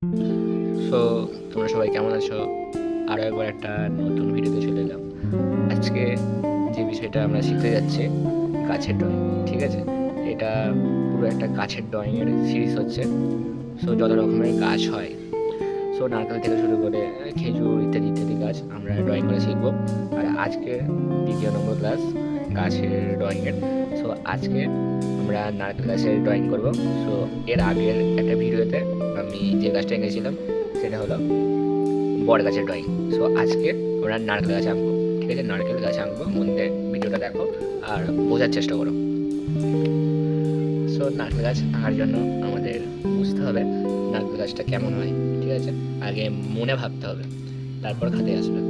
So তোমরা সবাই কেমন আছো? আরও একবার একটা নতুন ভিডিওতে চলে এলাম। আজকে যে বিষয়টা আমরা শিখতে যাচ্ছি, গাছের ড্রয়িং। ঠিক আছে? এটা পুরো একটা গাছের ড্রয়িংয়ের সিরিজ হচ্ছে। সো যত রকমের গাছ হয়, সো নারকেল থেকে শুরু করে খেজুর ইত্যাদি ইত্যাদি গাছ আমরা ড্রয়িং করে শিখব। আর আজকে দ্বিতীয় নম্বর ক্লাস গাছের ড্রয়িংয়ের। সো আজকে আমরা নারকেল গাছের ড্রয়িং করব। সো এর আগের একটা ভিডিওতে আমি যে গাছটা এঁকেছিলাম সেটা হলো বট গাছের ড্রয়িং। সো আজকে আমরা নারকেল গাছ আঁকবো। ঠিক আছে, নারকেল গাছ আঁকবো। মধ্যে ভিডিওটা দেখো আর বোঝার চেষ্টা করো। সো নারকেল গাছ আঁকার জন্য আমাদের বুঝতে হবে নারকেল গাছটা কেমন হয়। ঠিক আছে, আগে মনে ভাবতে হবে, তারপর খাতে আসবে।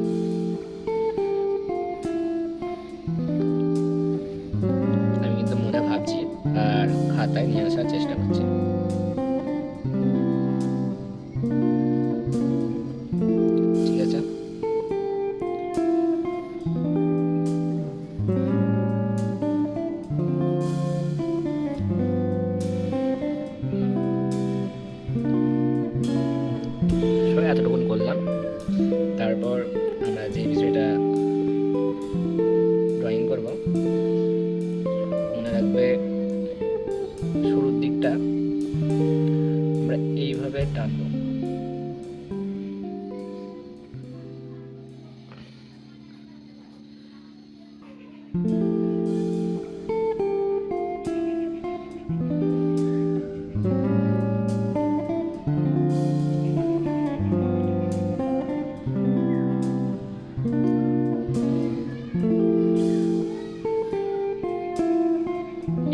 আমি কিন্তু মনে ভাবছি আর খাতায় নিয়ে আসার চেষ্টা করছি। ঠিক আছে, সবাই এতটুকুন করলাম। তারপর আমরা যে বিষয়টা ড্রয়িং করব, মনে রাখবে শুরুর দিকটা আমরা এইভাবে টানবো।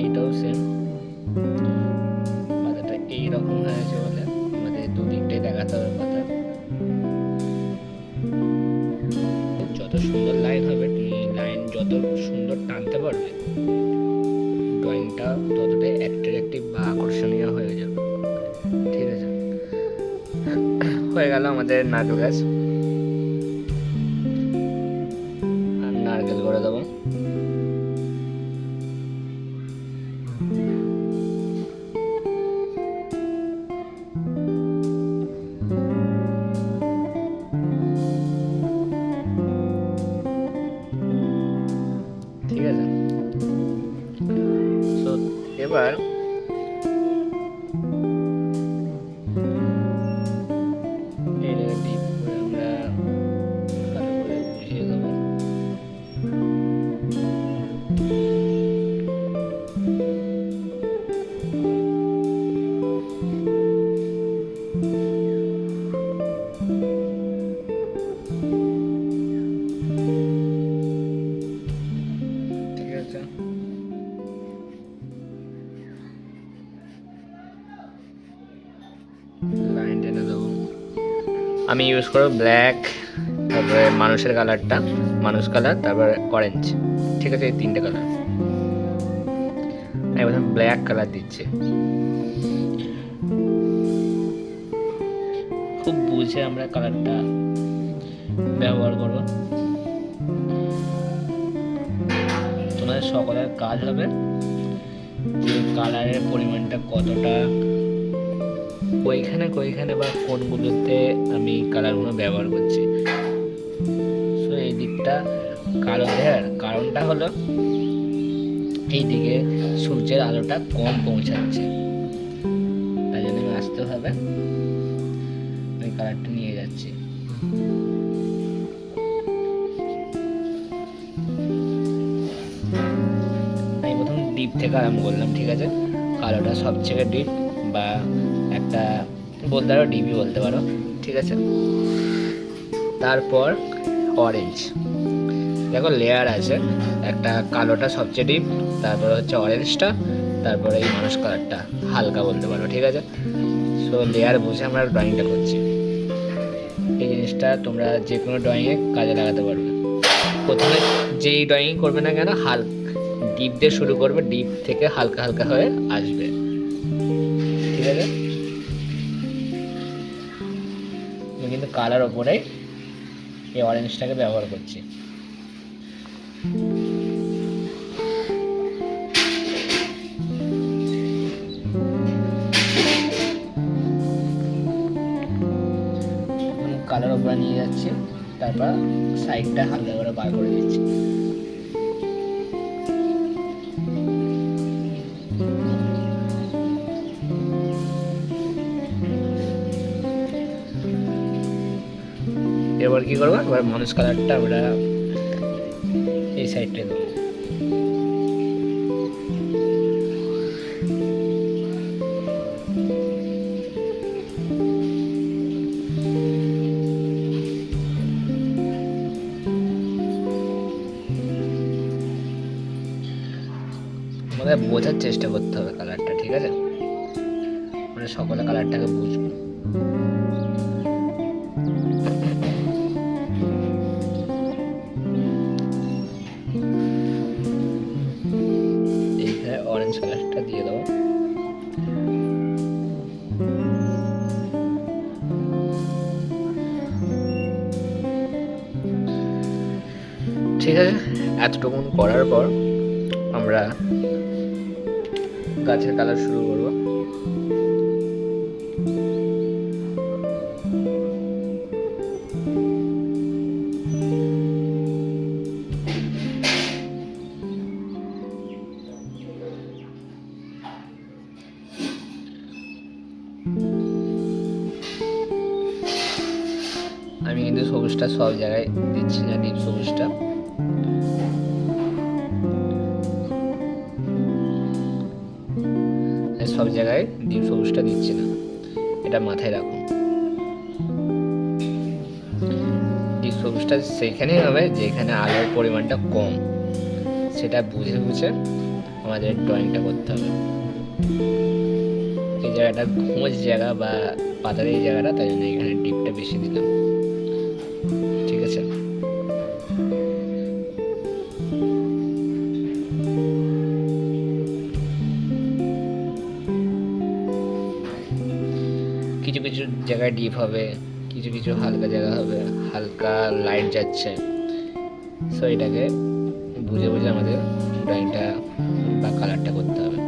এইটাও সেম, মাথাটা এইরকম হয়েছে বলে আমাদের দুদিকটাই দেখাতে হবে কথা। যত সুন্দর লাইন হবে, তুমি লাইন যত সুন্দর টানতে পারবে, ড্রয়িংটা ততটাই অ্যাট্রাকটিভ বা আকর্ষণীয় হয়ে যাবে। ঠিক আছে, হয়ে গেল আমাদের নারকেল গাছ। আর নারকেল করে দেবো। ঠিক আছে, তো এবার এই ডিপ করে আমরা ভালো করে বুঝিয়ে দেবো। ঠিক আছে, লাইন টেনে দেবো। আমি ইউজ করবো ব্ল্যাক, তারপরে মানুষের কালারটা, মানুষ কালার, তারপরে অরেঞ্জ। ঠিক আছে, এই তিনটে কালার আমি প্রথমে ব্ল্যাক কালার দিচ্ছি। খুব বুঝে আমরা কালারটা ব্যবহার করব। তোমাদের সকলের কাজ হবে যে কালারের পরিমাণটা কতটা, কইখানে বা কোনগুলোতে আমি কালারগুলো ব্যবহার করছি। সো এই দিকটা কালো দেওয়ার কারণটা হলো এই দিকে সূর্যের আলোটা কম পৌঁছাচ্ছে, তাই জন্য আমি আস্তেভাবে ওই কালারটা নিয়ে যাচ্ছি। আমি প্রথম ডিপ থেকে আরম্ভ করলাম। ঠিক আছে, কালোটা সবচেয়ে ডিপ, বা একটা বলতে পারো ডিপই বলতে পারো। ঠিক আছে, তারপর অরেঞ্জ। দেখো লেয়ার আছে, একটা কালোটা সবচেয়ে ডিপ, তারপরে হচ্ছে অরেঞ্জটা, তারপরে এই মানুষ কালারটা হালকা বলতে পারো। ঠিক আছে, সো লেয়ার বুঝে আমরা ড্রয়িংটা করছি। এই জিনিসটা তোমরা যে কোনো ড্রয়িংয়ে কাজে লাগাতে পারবে। প্রথমে যেই ড্রয়িং করবে না কেন, ডিপ দিয়ে শুরু করবে, ডিপ থেকে হালকা হালকা হয়ে আসবে। ঠিক আছে, আমি কিন্তু কালার ওপরে এই অরেঞ্জটাকে ব্যবহার করছি। কালার উপরে নিয়ে যাচ্ছি, তারপর সাইডটা হালকা করে বার করে দিচ্ছি। এবার কি করবো, এবার মানুষ কালারটা আমরা এই সাইডটা দেবো। আমাদের বোঝার চেষ্টা করতে হবে কালারটা, ঠিক আছে, মানে সকলে কালারটাকে বুঝবো। এইখানে অরেঞ্জ কালারটা দিয়ে দাও। ঠিক আছে, এতটুকুন করার পর আমরা গাছের কালার শুরু করবো। আমি কিন্তু সবুজটা সব জায়গায় দিচ্ছি না, ডিপ সবুজটা। সব জায়গায় ডিপ সবুজটা দিচ্ছি না, এটা মাথায় রাখুন। ডিপ সবুজটা সেইখানেই হবে যেখানে আলোর পরিমাণটা কম, সেটা বুঝে বুঝে আমাদের ড্রয়িংটা করতে হবে। এই জায়গাটা ঘুমোজ জায়গা বা পাতার এই জায়গাটা, তাই জন্য এখানে ডিপটা বেশি দিলাম, ঠিক আছে। কিছু কিছু জায়গায় ডিপ হবে, কিছু কিছু হালকা জায়গা হবে, হালকা লাইট যাচ্ছে। সো এটাকে বুঝে বুঝে আমাদের ড্রয়িংটা বা কালারটা করতে হবে।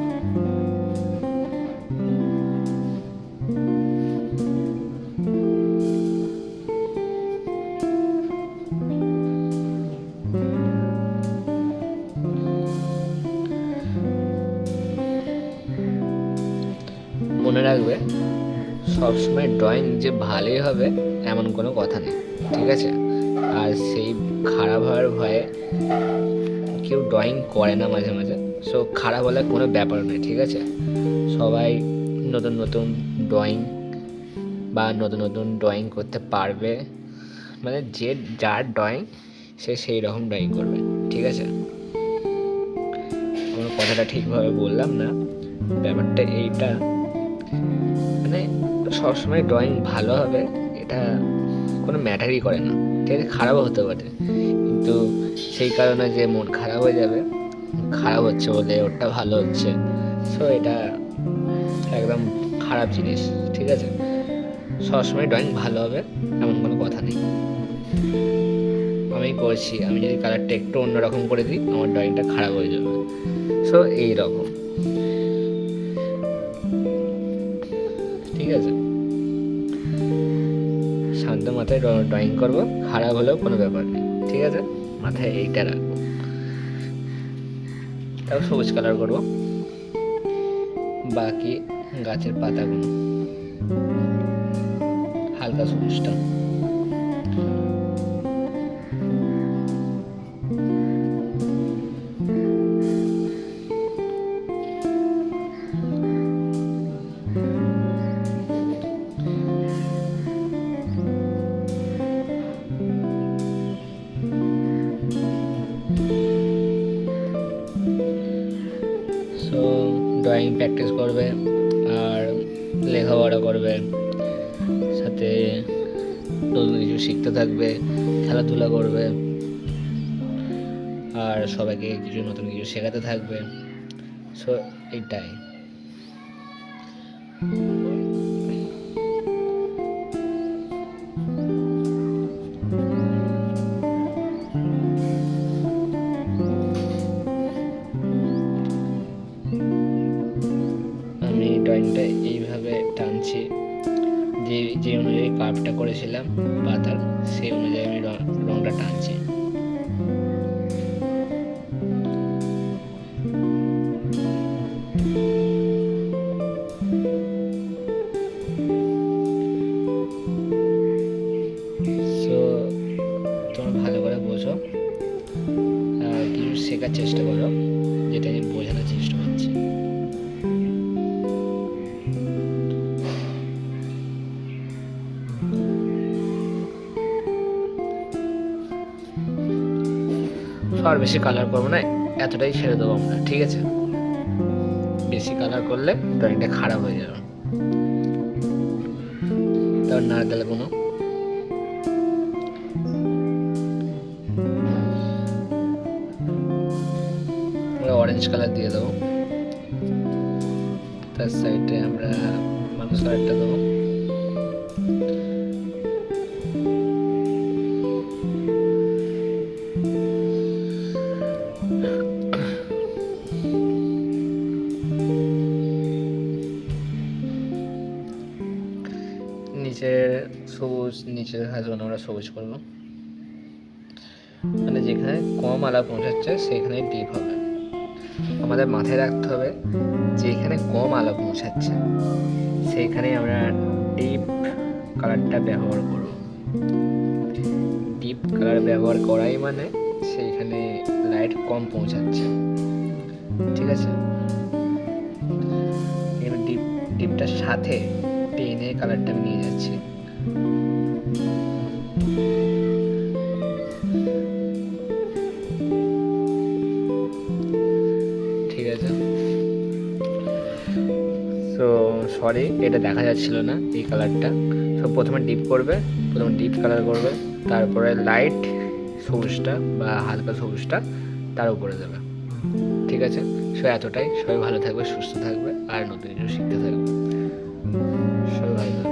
মনে রাখবে, সবসময় ড্রয়িং যে ভালোই হবে এমন কোনো কথা নেই, ঠিক আছে। আর সেই খারাপ হওয়ার ভয়ে কেউ ড্রয়িং করে না মাঝে মাঝে। সো খারাপ হলে কোনো ব্যাপার নেই, ঠিক আছে। সবাই নতুন নতুন ড্রয়িং বা নতুন নতুন ড্রয়িং করতে পারবে, মানে যে যার ড্রয়িং সে সেই রকম ড্রয়িং করবে, ঠিক আছে। আমার কথাটা ঠিকভাবে বললাম না, ব্যাপারটা এইটা, মানে সবসময় ড্রয়িং ভালো হবে এটা কোনো ম্যাটারই করে না, ঠিক আছে। খারাপও হতে পারে, কিন্তু সেই কারণে যে মন খারাপ হয়ে যাবে, খারাপ হচ্ছে বলে ওটা ভালো হচ্ছে, সো এটা একদম খারাপ জিনিস, ঠিক আছে। সবসময় ড্রয়িং ভালো হবে এমন কোনো কথা নেই। আমি করছি, আমি যদি কালারটা একটু অন্যরকম করে দিই আমার ড্রয়িংটা খারাপ হয়ে যাবে। সো এইরকম, ঠিক আছে। শান্ত মাথায় ড্রয়িং করবো, খারাপ হলেও কোনো ব্যাপার নেই, ঠিক আছে। মাথায় এইটা রাখবো। তাও সবুজ কালার করবো, বাকি গাছের পাতাগুলো হালকা সবুজটা। সো ড্রয়িং প্র্যাকটিস করবে আর লেখাপড়া করবে, সাথে নতুন কিছু শিখতে থাকবে, খেলাধুলা করবে, আর সবাইকে কিছু নতুন কিছু শেখাতে থাকবে। সো এইটাই। আমি ড্রয়িংটা এইভাবে টানছি যে অনুযায়ী কার্ভটা করেছিলাম পাতার, সেই অনুযায়ী আমি রংটা টানছি। সো তোমরা ভালো করে বোঝো আর কিছু শেখার চেষ্টা করো, যেটা আমি বোঝানোর চেষ্টা করছি। আর বেশি কালার করবো না, এতটাই ছেড়ে দেবো আমরা, ঠিক আছে? বেশি কালার করলে ড্রয়িংটা খারাপ হয়ে যাবে। তারপর নারকেল কোনো অরেঞ্জ কালার দিয়ে দেবো, তার সাইডে আমরা মানুষ কালারটা দেবো। নিচের সবুজ, নিচের হাতগুলো আমরা সবুজ করবো, মানে যেখানে কম আলো পৌঁছাচ্ছে সেখানে ডিপ হবে। আমাদের মাথায় রাখতে হবে যেখানে কম আলো পৌঁছাচ্ছে সেইখানে আমরা ডিপ কালারটা ব্যবহার করব। ডিপ কালার ব্যবহার করাই মানে সেইখানে লাইট কম পৌঁছাচ্ছে, ঠিক আছে? এবার ডিপটার সাথে পেনের কালারটা আমি নিয়ে যাচ্ছি। ঠিক আছে, তো সরি এটা দেখা যাচ্ছিল না এই কালারটা। সো প্রথমে ডিপ করবে, প্রথমে ডিপ কালার করবে, তারপরে লাইট সবুজটা বা হালকা সবুজটা তার উপরে দেবে, ঠিক আছে? সো এতটাই। সবাই ভালো থাকবে, সুস্থ থাকবে আর নতুন কিছু শিখতে থাকবে। সবাই ভালো থাকবে।